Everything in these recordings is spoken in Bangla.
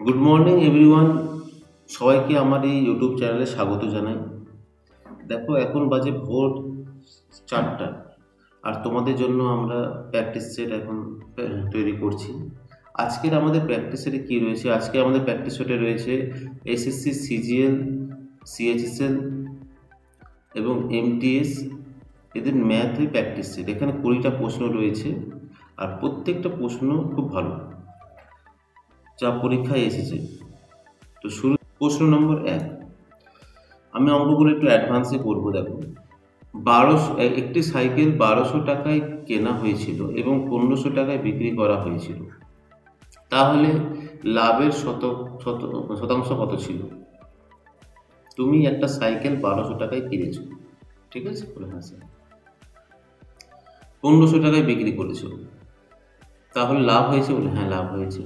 গুড মর্নিং এভরিওয়ান, সবাইকে আমার এই ইউটিউব চ্যানেলে স্বাগত জানাই। দেখো, এখন বাজে ভোর 4টা, আর তোমাদের জন্য আমরা প্র্যাকটিস সেট এখন তৈরি করছি। আজকের আমাদের প্র্যাকটিস সেটে কী রয়েছে? আজকে আমাদের প্র্যাকটিস সেটে রয়েছে এসএসসি সিজিএল, সিএইচএসএল এবং এমটিএস, এদের ম্যাথের প্র্যাকটিস সেট। এখানে 20টা প্রশ্ন রয়েছে, আর প্রত্যেকটা প্রশ্ন খুব ভালো, যা পরীক্ষায় এসেছে। তো শুরু, প্রশ্ন নম্বর 1। আমি অঙ্কগুলো একটু অ্যাডভান্সে করবো। দেখো, একটি সাইকেল 1200 টাকায় কেনা হয়েছিল এবং 1500 টাকায় বিক্রি করা হয়েছিল, তাহলে লাভের শতাংশ কত ছিল? তুমি একটা সাইকেল 1200 টাকায় কিনেছো, ঠিক আছে? বলে হ্যাঁ স্যার। 1500 টাকায় বিক্রি করেছো, তাহলে লাভ হয়েছে? বলে হ্যাঁ, লাভ হয়েছে।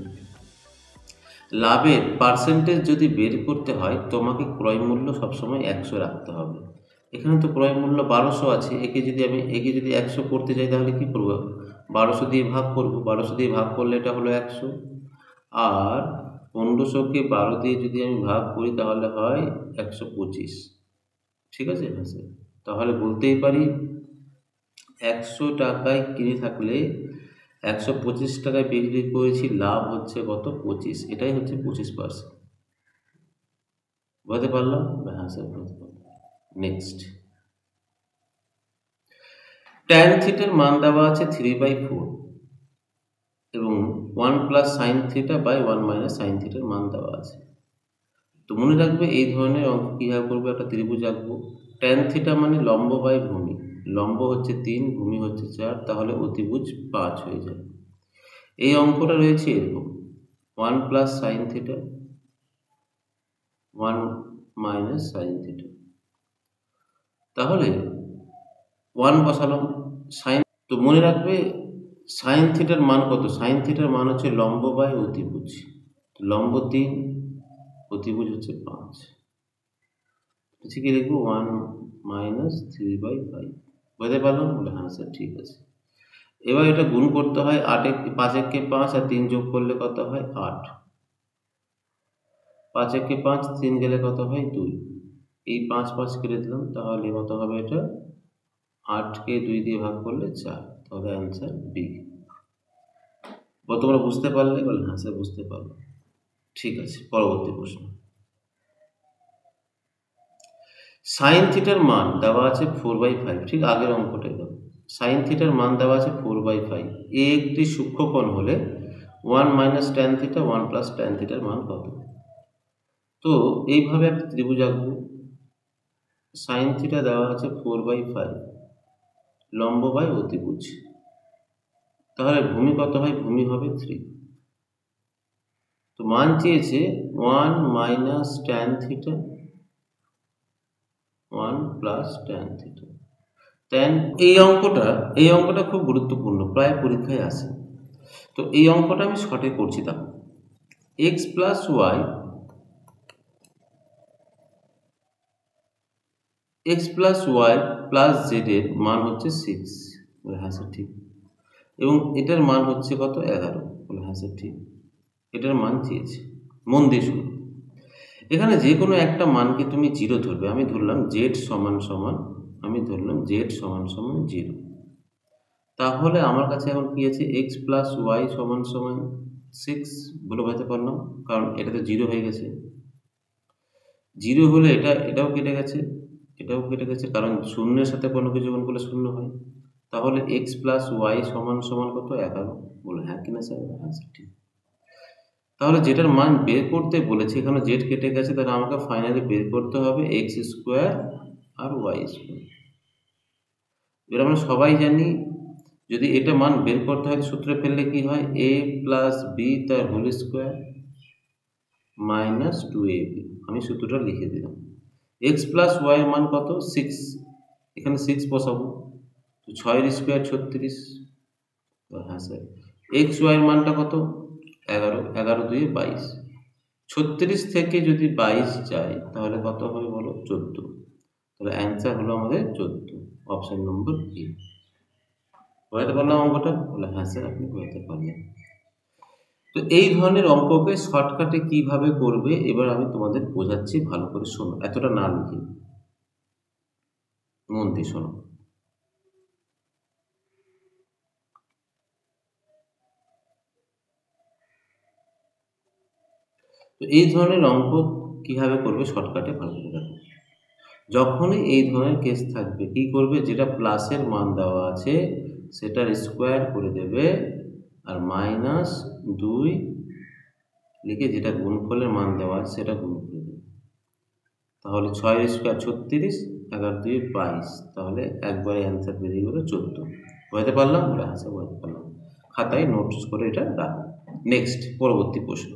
লাভের পার্সেন্টেজ যদি বের করতে হয়, তোমাকে ক্রয় মূল্য সবসময় 100 রাখতে হবে। এখানে তো ক্রয় মূল্য 1200 আছে, একে যদি 100 করতে চাই, তাহলে কি করব? 1200 দিয়ে ভাগ করব। 1200 দিয়ে ভাগ করলে এটা হলো 100, আর 1500কে 12 দিয়ে যদি আমি ভাগ করি, তাহলে হয় 125। ঠিক আছে? হ্যাঁ স্যার। তাহলে বলতেই পারি 100 টাকায় কিনে থাকলে 125 টাকায় বিক্রি করেছি, লাভ হচ্ছে কত? 25। এটাই হচ্ছে 25%। বুঝতে পারলাম? হ্যাঁ স্যার, বুঝতে পারলাম। নেক্সট, ট্যান থিটার মান দেওয়া আছে 3/4 এবং 1 plus sine theta by 1 minus sine থিটার মান দেওয়া আছে। তো মনে রাখবে, এই ধরনের অঙ্ক কীভাবে করবো? একটা ত্রিভুজ আঁকবো। ট্যান থিটা মানে লম্ব বাই ভূমি। লম্ব হচ্ছে 3, ভূমি হচ্ছে 4, তাহলে অতিভুজ 5 হয়ে যায়। এই অঙ্কটা রয়েছে এরকম: 1 plus sine theta, 1 minus sine theta. তাহলে 1 বসালাম, সাইন। তো মনে রাখবে, সাইন থিটার মান কত? সাইন থিটার মান হচ্ছে লম্ব বাই অতিভুজ। লম্ব 3, অতিভুজ হচ্ছে 5। ঠিক লিখবো 1 মাইনাস 3/5। বুঝতে পারলাম? বলে হ্যাঁ স্যার, ঠিক আছে। এবার এটা গুণ করতে হয়। 5 একে 5, আর 3 যোগ করলে কত হয়? 8। 5 একে 5, 3 গেলে কত হয়? 2। এই 5 5 কেটে দিলাম, তাহলে কত হবে? এটা 8কে 2 দিয়ে ভাগ করলে 4, তাহলে অ্যান্সার বি। তোমরা বুঝতে পারলে? বলে হ্যাঁ স্যার, বুঝতে পারলো। ঠিক আছে, পরবর্তী প্রশ্ন। সাইন থিটার মান দেওয়া আছে 4/5, ঠিক আগের অঙ্কটাই দাও। সাইন থিটার মান দেওয়া আছে 4/5। এ একটি সূক্ষ্মকোণ হলে 1 minus tan theta, 1 plus tan থিটার মান কত? তো এইভাবে একটা ত্রিভুজ আঁকবো। সাইন থিটা দেওয়া আছে 4/5, লম্ব বাই অতিভুজ। তাহলে ভূমি কত হয়? ভূমি হবে 3। তো মান চেয়েছে 1 minus tan theta, 1 plus tan theta. এই অঙ্কটা খুব গুরুত্বপূর্ণ, প্রায় পরীক্ষায় আসে। তো এই অঙ্কটা আমি শর্টে করছি। দেখো, x plus y plus z এর মান হচ্ছে 6। বলে হ্যাঁ স্যার, ঠিক। এবং এটার মান হচ্ছে কত? 11। বলে হ্যাঁ স্যার, ঠিক। এটার মান চেয়েছে। মন দিয়ে শুনো। এখানে যে কোনো একটা মানকে তুমি 0 ধরবে। আমি ধরলাম জেড সমান সমান 0। তাহলে আমার কাছে এখন কি আছে? এক্স প্লাস ওয়াই সমান সমান 6 বলে বোঝাতে পারলাম, কারণ এটা তো 0 হয়ে গেছে। 0 হলে এটাও কেটে গেছে, এটাও কেটে গেছে, কারণ শূন্যের সাথে কোনো কিছু গুণ করলে 0 হয়। তাহলে এক্স প্লাস ওয়াই সমান সমান কত? 11। বলে হ্যাঁ কিনা স্যার? হ্যাঁ স্যার, ঠিক। তাহলে যেটার মান বের করতে বলেছে, এখানে জেড কেটে গেছে, তাহলে আমাকে ফাইনালি বের করতে হবে এক্স স্কোয়ার আর ওয়াই স্কোয়ার। এবার আমরা সবাই জানি, যদি এটা মান বের করতে হয়, সূত্রে ফেললে কি হয়? এ প্লাস বি তার হোল স্কোয়ার মাইনাস 2ab। আমি সূত্রটা লিখে দিলাম। এক্স প্লাস ওয়াই এর মান কত? 6। এখানে 6 বসাবো, তো 6 স্কোয়ার 36। হ্যাঁ স্যার। এক্স ওয়াই এর মানটা কত? 11। 11 2 22। 36 থেকে যদি 22 যায়, তাহলে কত হবে বলো? 14। তাহলে অ্যান্সার হলো আমাদের 14, অপশন নম্বর এ। বোঝাতে পারলাম অঙ্কটা? বলে হ্যাঁ স্যার, আপনি বোঝাতে পারলেন। তো এই ধরনের অঙ্ককে শর্টকাটে কিভাবে করবে এবার আমি তোমাদের বোঝাচ্ছি, ভালো করে শোনো, এতটা না লিখে মন দিয়ে শোনো। তো এই ধরনের অঙ্ক কিভাবে করবে শর্টকাটে ভালো করে দেখো। যখনই এই ধরনের কেস থাকবে কি করবে, যেটা প্লাসের মান দেওয়া আছে সেটার স্কোয়ার করে দেবে, আর -2 লিখে যেটা গুণফলের মান দেওয়া আছে সেটা গুণ করে দেবে। তাহলে 6 স্কোয়ার 36, 11 2 22, তাহলে একবারে অ্যান্সার বেরিয়ে গেল 14। বোঝাতে পারলাম? আচ্ছা, বোঝাতে পারলাম। খাতায় নোটস করে এটা রাখো। নেক্সট, পরবর্তী প্রশ্ন।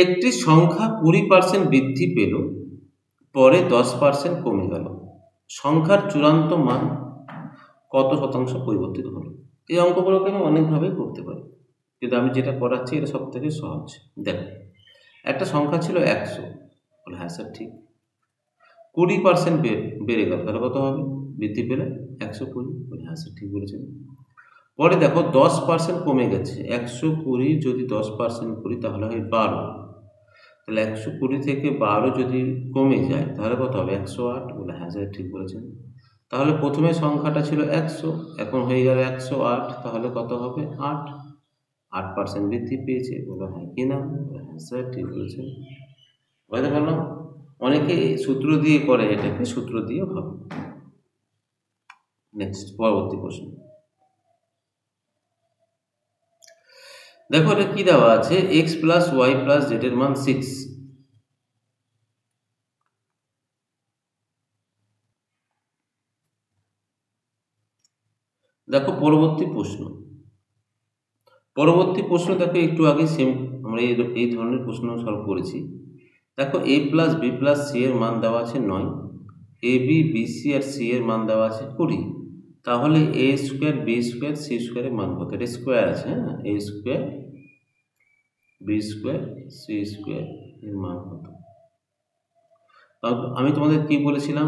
একটি সংখ্যা 20% বৃদ্ধি পেল, পরে 10% কমে গেল, সংখ্যার চূড়ান্ত মান কত শতাংশ পরিবর্তিত হলো? এই অঙ্কগুলোকে আমি অনেকভাবেই করতে পারি, কিন্তু আমি যেটা করাচ্ছি এটা সব থেকে সহজ। দেখো, একটা সংখ্যা ছিল 100, বলে হ্যাঁ স্যার ঠিক। 20% বেড়ে গেল, তাহলে কত হবে? বৃদ্ধি পেলে 120, বলে হ্যাঁ স্যার ঠিক বলেছেন। পরে দেখো 10% কমে গেছে, 120 যদি 10% করি তাহলে হয় 12, তাহলে 120 থেকে 12 যদি কমে যায় তাহলে কত হবে? 108, বলে হ্যাঁ স্যার ঠিক বলেছেন। তাহলে প্রথমে সংখ্যাটা ছিল 100, এখন হয়ে গেল 108, তাহলে কত হবে? 8% বৃদ্ধি পেয়েছে, বলো হ্যাঁ কি না? হ্যাঁ স্যার ঠিক বলেছেন। বুঝতে পারলাম? অনেকে সূত্র দিয়ে করে, এটাকে সূত্র দিয়ে হবে। নেক্সট, পরবর্তী প্রশ্ন। দেখো এটা কি দেওয়া আছে, x plus y plus z এর মান 6। দেখো পরবর্তী প্রশ্ন। দেখো একটু আগে সেম আমরা এই ধরনের প্রশ্ন সলভ করেছি। দেখো a plus b plus c এর মান দেওয়া আছে 9, এ বি বি সি আর সি এর মান দেওয়া আছে 20। তাহলে a square b square c স্কোয়ারের মান কত? এটা স্কোয়ার আছে, হ্যাঁ, a square b square c square এর মান কত? আমি তোমাদের কি বলেছিলাম,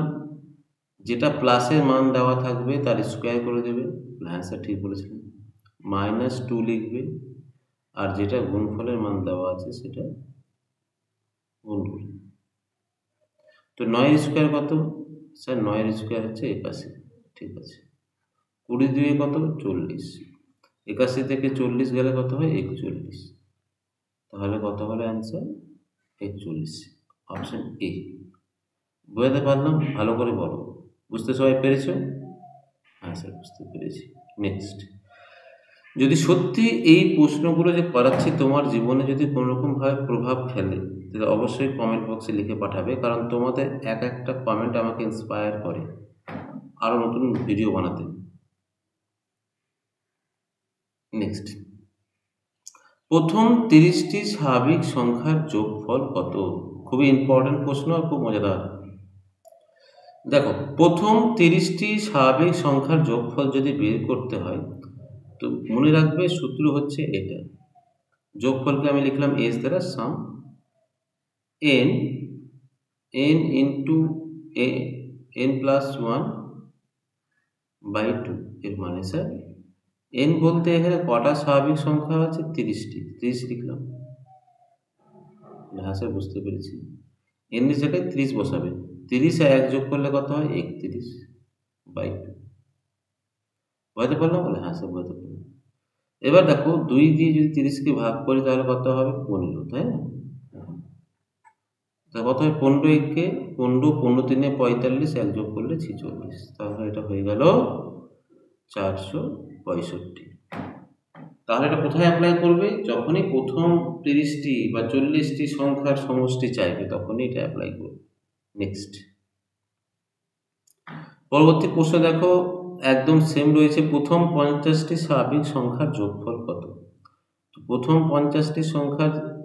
যেটা প্লাসের মান দেওয়া থাকবে তার স্কোয়ার করে দেবে। হ্যাঁ স্যার ঠিক বলেছিলেন। -2 লিখবে, আর যেটা গুণফলের মান দেওয়া আছে সেটা গুণ করবে। তো 9 স্কোয়ার কত? স্যার 9 স্কোয়ার হচ্ছে 81, ঠিক আছে। 20 দিয়ে কত? 40, 81 থেকে 40 গেলে কত হয়? 41, তাহলে কত হলো অ্যান্সার? 41, option A. বুঝতে পারলাম? ভালো করে বলো, বুঝতে সবাই পেরেছ? হ্যাঁ স্যার বুঝতে পেরেছি। নেক্সট, যদি সত্যি এই প্রশ্নগুলো যে করাচ্ছি তোমার জীবনে যদি কোনো রকমভাবে প্রভাব ফেলে তাহলে অবশ্যই কমেন্ট বক্সে লিখে পাঠাবে, কারণ তোমাদের এক একটা কমেন্ট আমাকে ইন্সপায়ার করে আরও নতুন ভিডিও বানাতে। নেক্সট, প্রথম 30টি স্বাভাবিক সংখ্যার যোগফল কত? খুবই ইম্পর্টেন্ট প্রশ্ন আর খুব মজাদার। দেখো, প্রথম 30টি স্বাভাবিক সংখ্যার যোগফল যদি বের করতে হয় তো মনে রাখবে সূত্র হচ্ছে এটা। যোগফলকে আমি লিখলাম এস দ্বারা সাম এন ইন্টু এন প্লাস 1/2, এর মানে স্যার এন বলতে এখানে কটা স্বাভাবিক সংখ্যা আছে? 30টি, 30 লিখলাম। হ্যাঁ স্যার বুঝতে পেরেছি। এন এর জায়গায় 30 বসাবে, 30 আর 1 যোগ করলে কত হয়? 31/2। বুঝতে পারলাম? বলে হ্যাঁ স্যার বুঝতে পারলাম। এবার দেখো 2 দিয়ে যদি 30কে ভাগ করি তাহলে কত হবে? 15, তাই না? তা কত হয়? 15 একে 15, 15 3 45, 1 যোগ করলে 46, তাহলে এটা হয়ে গেল 465। তাহলে এটা কোথায় অ্যাপ্লাই করবে? যখনই প্রথম 30টি বা 40টি সংখ্যার সমষ্টি চাইবে তখনই এটা অ্যাপ্লাই করবে। নেক্সট, পরবর্তী প্রশ্ন দেখো একদম সেম রয়েছে, প্রথম 50টি স্বাভাবিক সংখ্যার যোগফল কত? প্রথম 50টি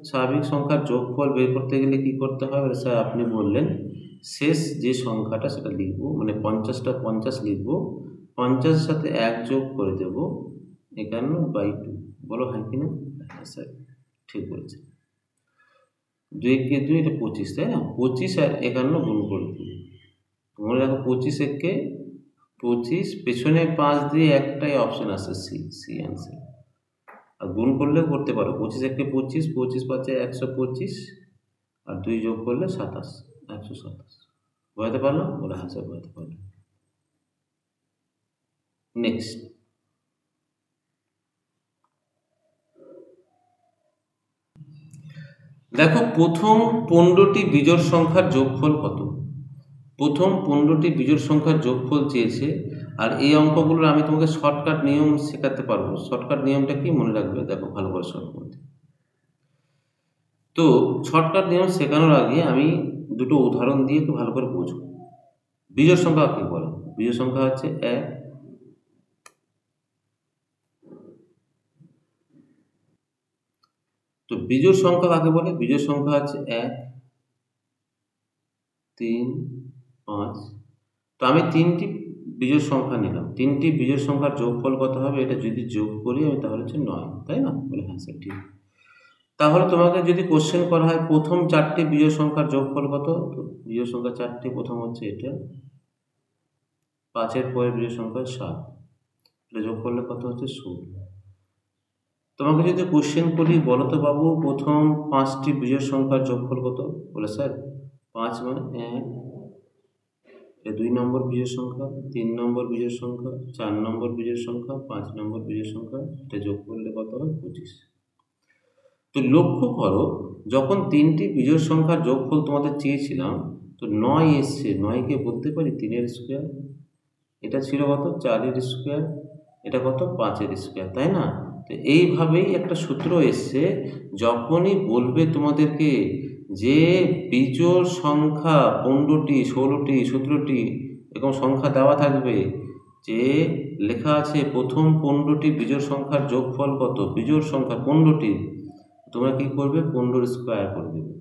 স্বাভাবিক সংখ্যার যোগফল বের করতে গেলে কি করতে হবে? স্যার আপনি বললেন শেষ যে সংখ্যাটা সেটা লিখবো, মানে 50টা 50 লিখবো, 50-এর সাথে 1 যোগ করে দেব 51/2। বলো হ্যাঁ কি না? হ্যাঁ স্যার ঠিক বলেছেন। 2 কে 2, এটা 25, তাই না? 25 আর 51 গুণ করে দিই। মনে রাখো 25 একে 25, পেছনে 5 দিয়ে একটাই অপশন আছে, সি, সি অ্যান্সার। আর গুণ করলেও করতে পারো, 25 একে 25, 25 পাঁচে 125, আর 2 যোগ করলে 27, 127। বোঝাতে পারলাম? বলে হ্যাঁ স্যার বোঝাতে পারলাম। নেক্সট, দেখো প্রথম 15টি বিজোড় সংখ্যার যোগফল কত? প্রথম 15টি বিজোড় সংখ্যার যোগফল চেয়েছে। আর এই অঙ্কগুলোর আমি তোমাকে শর্টকাট নিয়ম শেখাতে পারবো। শর্টকাট নিয়মটা কি মনে রাখবে, দেখো ভালো করে শর্টকাট। তো শর্টকাট নিয়ম শেখানোর আগে আমি দুটো উদাহরণ দিয়ে একটু ভালো করে বোঝো। বিজোড় সংখ্যা কি বলে? বিজোড় সংখ্যা হচ্ছে 1, তো বিজোড় সংখ্যা কাকে বলে? বিজোড় সংখ্যা হচ্ছে 1, 3, 5। তো আমি 3টি বিজোড় সংখ্যা নিলাম। 3টি বিজোড় সংখ্যার যোগফল কত হবে? এটা যদি যোগ করি আমি তাহলে হচ্ছে 9, তাই না? বলে হ্যাঁ স্যার ঠিক। তাহলে তোমাকে যদি কোশ্চেন করা হয় প্রথম 4টি বিজোড় সংখ্যার যোগফল কত? তো বিজোড় সংখ্যা 4টি, প্রথম হচ্ছে এটা, 5-এর পরের বিজোড় সংখ্যা 7, এটা যোগ করলে কত হচ্ছে? 16। তোমাকে যদি কোশ্চেন করি বলো তো বাবু প্রথম 5টি বিজোড় সংখ্যার যোগফল কত? বলে স্যার 5 মানে 1, এটা 2 নম্বর বিজোড় সংখ্যা, 3 নম্বর বিজোড় সংখ্যা, 4 নম্বর বিজোড় সংখ্যা, 5 নম্বর বিজোড় সংখ্যা, এটা যোগ করলে কত হয়? 25। তো লক্ষ্য করো, যখন 3টি বিজোড় সংখ্যার যোগফল তোমাদের চেয়েছিলাম, তো 9 এসছে, 9কে বলতে পারি 3-এর স্কোয়ার, এটা ছিল কত? 4-এর স্কোয়ার, এটা কত? 5-এর স্কোয়ার, তাই না? তো এইভাবেই একটা সূত্র এসছে, যখনই বলবে তোমাদেরকে যে বিজোড় সংখ্যা 15টি, 16টি, 17টি এরকম সংখ্যা দেওয়া থাকবে, যে লেখা আছে প্রথম 15টি বিজোড় সংখ্যার যোগফল কত? বিজোড় সংখ্যা 15টি, তোমরা কি করবে? 15 স্কোয়ার করে দেবে।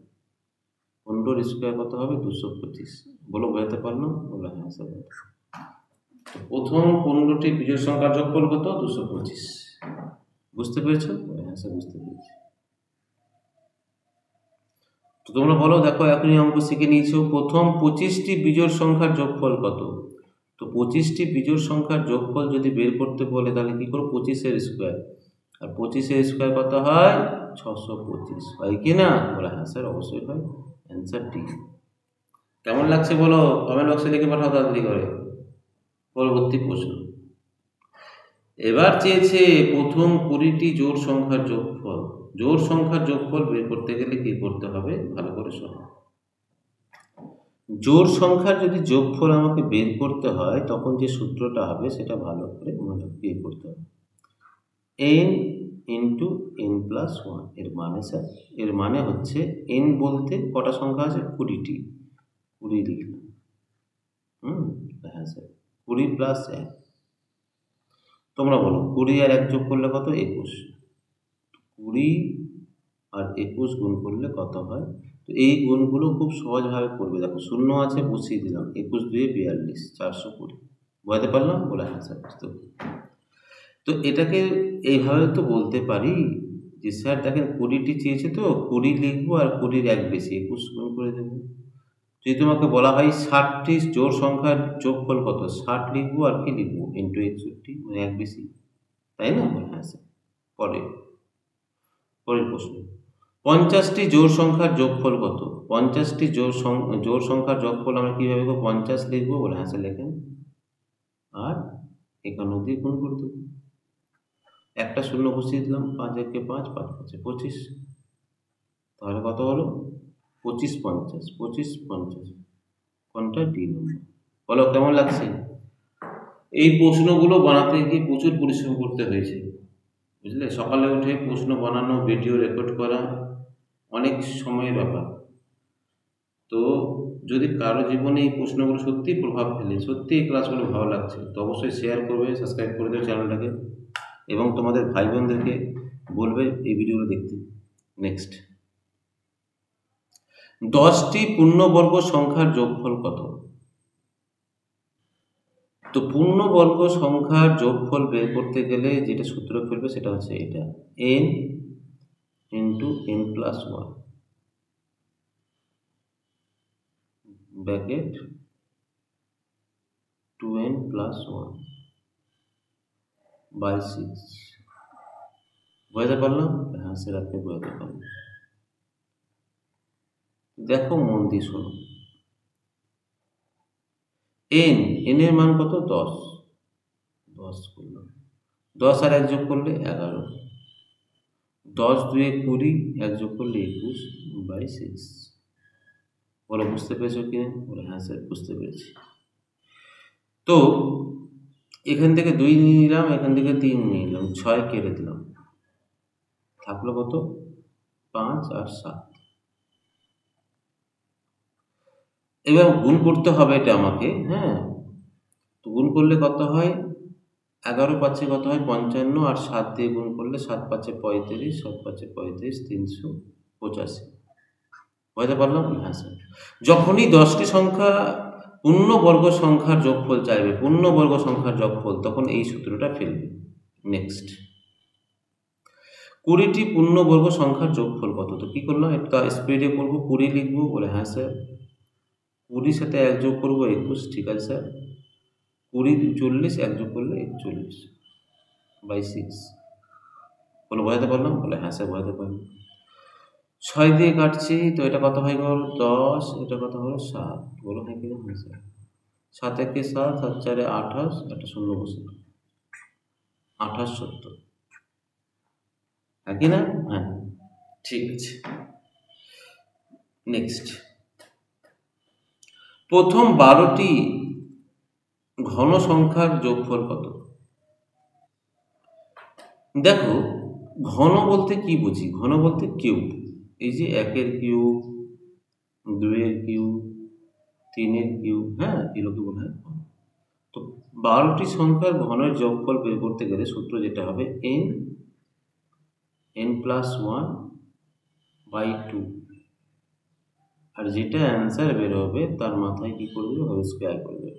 15 স্কোয়ার কত হবে? 225। বলো বোঝাতে পারলাম? বলো হ্যাঁ স্যার। প্রথম 15টি বিজোড় সংখ্যার যোগফল কত? 225। বুঝতে পেরেছো? হ্যাঁ স্যার বুঝতে পেরেছি। তো তোমরা বলো, দেখো এখনই অঙ্ক শিখে নিয়েছো, প্রথম 25টি বিজোড় সংখ্যার যোগফল কত? তো 25টি বিজোড় সংখ্যার যোগফল যদি বের করতে বলে তাহলে কি করো? 25-এর স্কোয়ার, আর 25-এর স্কোয়ার কত হয়? 625, হয় কি না? বলে হ্যাঁ স্যার অবশ্যই হয়, অ্যান্সার ডি। কেমন লাগছে বলো? কমেন্ট বক্সে লিখে পাঠাও তাড়াতাড়ি করে। পরবর্তী প্রশ্ন, এবার চেয়েছে প্রথম 20টি জোড় সংখ্যার যোগফল। জোড় সংখ্যার যোগফল বের করতে গেলে কি করতে হবে? ভালো করে শোনো। জোড় সংখ্যার যদি যোগফল আমাকে বের করতে হয় তখন যে সূত্রটা হবে সেটা ভালো করে মনে বের করতে হবে। n ইন্টু n প্লাস 1, এর মানে স্যার, এর মানে হচ্ছে n বলতে কটা সংখ্যা আছে? 20টি, 20 লিখলাম। হ্যাঁ স্যার, 20 প্লাস 1। তোমরা বলো 20 আর 1 যোগ করলে কত? 21। 20 আর 21 গুণ করলে কত হয়? তো এই গুণগুলো খুব সহজভাবে করবে। দেখো শূন্য আছে, বসিয়ে দিলাম, 21 দুয়ে 42, 420। বোঝাতে পারলাম? বলে হ্যাঁ স্যার বুঝতে পারলাম। তো এটাকে এইভাবে তো বলতে পারি যে স্যার দেখেন 20টি চেয়েছে, তো 20 লিখবো আর 20-র 1 বেশি, 21 গুণ করে দেবো। যদি তোমাকে বলা হয় 60টি জোড় সংখ্যার যোগফল কত? 60 লিখবো আর কি লিখবো? ইন্টু 61, মানে 1 বেশি, তাই না? হ্যাঁ স্যার। পরের প্রশ্ন, 50টি জোড় সংখ্যার যোগফল কত? 50টি জোড় সংখ্যার যোগফল আমরা কিভাবে করবো? 50 লিখবো, বলে হ্যাঁ স্যার লেখেন, আর 51 দিয়ে গুণ করে দেবো। একটা শূন্য বসিয়ে দিলাম, 5 একে 5, 5 5 25, তাহলে কত হলো? 25 50, 25 50, কোনটা? ডি নম্বর। বলো কেমন লাগছে? এই প্রশ্নগুলো বানাতে গিয়ে প্রচুর পরিশ্রম করতে হয়েছে, বুঝলে? সকালে উঠে প্রশ্ন বানানো, ভিডিও রেকর্ড করা অনেক সময়ের ব্যাপার। তো যদি কারো জীবনে এই প্রশ্নগুলো সত্যিই প্রভাব ফেলে, সত্যি এই ক্লাসগুলো ভালো লাগছে, তো অবশ্যই শেয়ার করবে, সাবস্ক্রাইব করে দেবে চ্যানেলটাকে, এবং তোমাদের ভাই বোনদেরকে বলবে এই ভিডিওগুলো দেখতে। নেক্সট, 10টি পূর্ণবর্গ সংখ্যার যোগফল কত? তো পূর্ণবর্গ সংখ্যার যোগফল বের করতে গেলে যেটা সূত্র ফেলবে সেটা হচ্ছে এটা, n into n plus 1 bracket 2n plus 1 by 6। বোঝাতে পারলাম? হ্যাঁ স্যার আপনি বোঝাতে পারলেন। দেখো মন দিয়ে শোনো, এন এর মান কত? 10। 10 করলাম, 10 আর 1 যোগ করলে 11, 10 2 20, 1 যোগ করলে 21/6। বলো বুঝতে পেরেছো কি না? বলে হ্যাঁ স্যার বুঝতে পেরেছি। তো এখান থেকে 2 নিয়ে নিলাম, এখান থেকে 3 নিয়ে নিলাম, 6 কেটে দিলাম, থাকলো কত? 5 আর 7। এবার গুণ করতে হবে এটা আমাকে, হ্যাঁ। তো গুণ করলে কত হয়? 11 পাঁচে কত হয়? 55, আর 7 দিয়ে গুণ করলে 7 পাঁচে 35, 7 পাঁচে 35, 385। বুঝতে পারলাম? হ্যাঁ স্যার। যখনই 10টি সংখ্যা পূর্ণবর্গ সংখ্যার যোগফল চাইবে, পূর্ণবর্গ সংখ্যার যোগফল, তখন এই সূত্রটা ফেলবে। নেক্সট, 20টি পূর্ণবর্গ সংখ্যার যোগফল কত? তো কি করলাম? একটা স্পিডে করবো, 20 লিখবো। বলে হ্যাঁ স্যার। 20 সাথে 1 যোগ করবো 21, ঠিক আছে স্যার। 20 40, 1 যোগ করলে 41/6। বলে বোঝাতে পারলাম? বলে হ্যাঁ স্যার বোঝাতে পারলাম। 6 দিয়ে কাটছি, তো এটা কত হয়ে গেল? 10, এটা কত হলো? 7। বলো হ্যাঁ কিনা? হ্যাঁ স্যার। 7 একে 7, 7 4 28, একটা শূন্য বসে 28/70। হ্যাঁ কি না? হ্যাঁ ঠিক আছে। নেক্সট, প্রথম 12টি ঘন সংখ্যার যোগফল কত? দেখো, ঘন বলতে কি বুঝি? ঘন বলতে কিউব। এই যে 1-এর কিউব, 2-এর কিউব, 3-এর কিউব, হ্যাঁ এগুলোকে বলা হয় ঘন। তো 12টি সংখ্যার ঘনের যোগফল বের করতে গেলে সূত্র যেটা হবে n+1/2, আর যেটা অ্যান্সার বের হবে তার মাথায় কি করবে? হোল স্কয়ার করবে।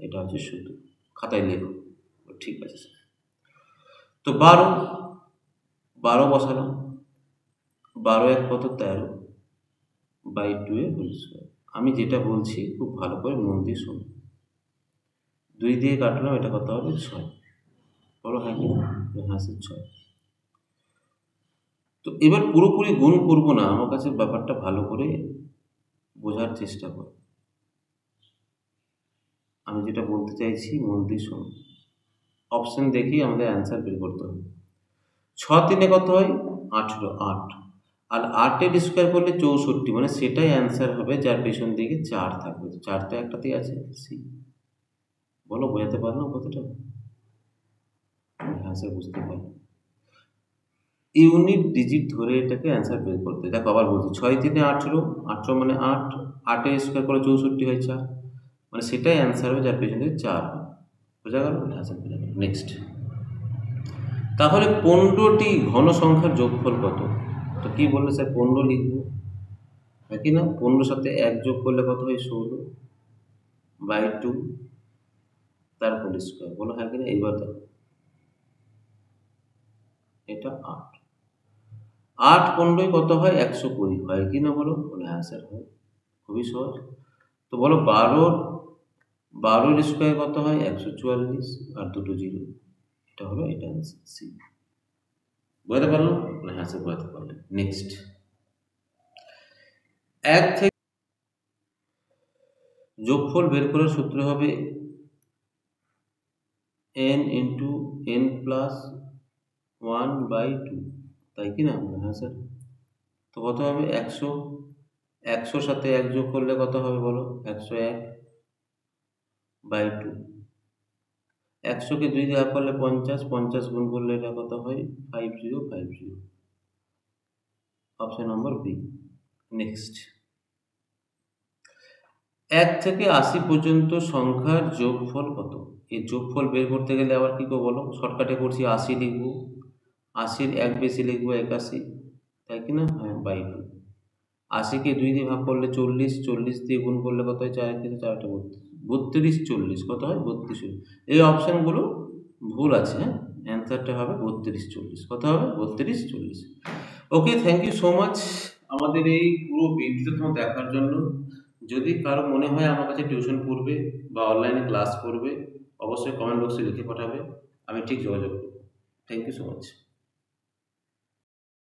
এটা হচ্ছে সূত্র, খাতায় লেখো। ঠিক আছে স্যার। তো 12 বসালাম, 12 কত? 13/2 হোল স্কয়ার। আমি যেটা বলছি খুব ভালো করে মন দিয়ে শোনো। 2 দিয়ে কাটলাম, এটা কত হবে? 6। বলো হ্যাঁ কি? হ্যাঁ স্যার 6। তো এবার পুরোপুরি গুণ করবো না, আমার কাছে ব্যাপারটা ভালো করে বোঝার চেষ্টা করো। আমি যেটা বলতে চাইছি মন দিয়ে শোনো। অপশন দেখি আমাদের অ্যান্সার বের করতে হবে। 6 3 কত হয়? 18, 8। আর 8-এর স্কোয়ার করলে 64, মানে সেটাই অ্যান্সার হবে যার পেছন দিকে 4 থাকবে। 4 তো একটাতেই আছে, সি। বলো বোঝাতে পারলাম কতটা? হ্যাঁ স্যার বুঝতে পারলাম। ইউনিট ডিজিট ধরে এটাকে অ্যান্সার বের করতে। দেখো আবার বলছি, 6 3 18, 18 মানে 8, 8-এর স্কোয়ার করে 64 হয় 4, মানে সেটাই অ্যান্সার হবে যার পেছন থেকে 4 হবে। বোঝা গেল? হ্যাঁ স্যার বোঝা গেল। নেক্সট, তাহলে 15টি ঘন সংখ্যার যোগফল কত? তো কি বললো স্যার? 15 লিখবো, হ্যাঁ কি না? 15 সাথে 1 যোগ করলে কত হয়? 16/2, তার হোল স্কয়ার। বলো হ্যাঁ কি না? এইবার দেখো, এটা 8। 8 15 কত হয়? 120 হয় কি না? বলো। বলে হ্যাঁ স্যার হয়। খুবই সহজ। তো বলো 12-এর স্কয়ার কত হয়? 144, আর দুটো জিরো, এটা হলো এটা অ্যান্সার, সি। বুঝতে পারলো? বলে হ্যাঁ স্যার বুঝতে পারলেন। নেক্সট, 1 থেকে যোগফল বের করার সূত্র হবে n × n+1/2, তাই কি না? হ্যাঁ স্যার। তো কত হবে? 100। 100 সাথে 1 যোগ করলে কত হবে বলো? 101/2। 100-কে 2 দিয়ে ভাগ করলে 50, 50 গুণ করলে এটা কত হয়? 5050। Option number B. নেক্সট, 1 থেকে 80 পর্যন্ত সংখ্যার যোগফল কত? এই যোগফল বের করতে গেলে আবার কি করবো বলো? শর্টকাটে করছি, 80 লিখবো, 80-র 1 বেশি লিখবো 81, তাই কি না? হ্যাঁ, বাই 2। 80-কে 2 দিয়ে ভাগ করলে 40, 40 দিয়ে গুণ করলে কত হয়? 4 থেকে 4 32, 40 কত হয়? 32। এই অপশানগুলো ভুল আছে, হ্যাঁ। অ্যান্সারটা হবে 32 40। কত হবে? 32 40। ওকে, থ্যাংক ইউ সো মাচ আমাদের এই পুরো ভিডিওটা তোমার দেখার জন্য। যদি কারো মনে হয় আমার কাছে টিউশন পড়বে বা অনলাইনে ক্লাস করবে, অবশ্যই কমেন্ট বক্সে লিখে পাঠাবে, আমি ঠিক যোগাযোগ করবো। Thank you so much.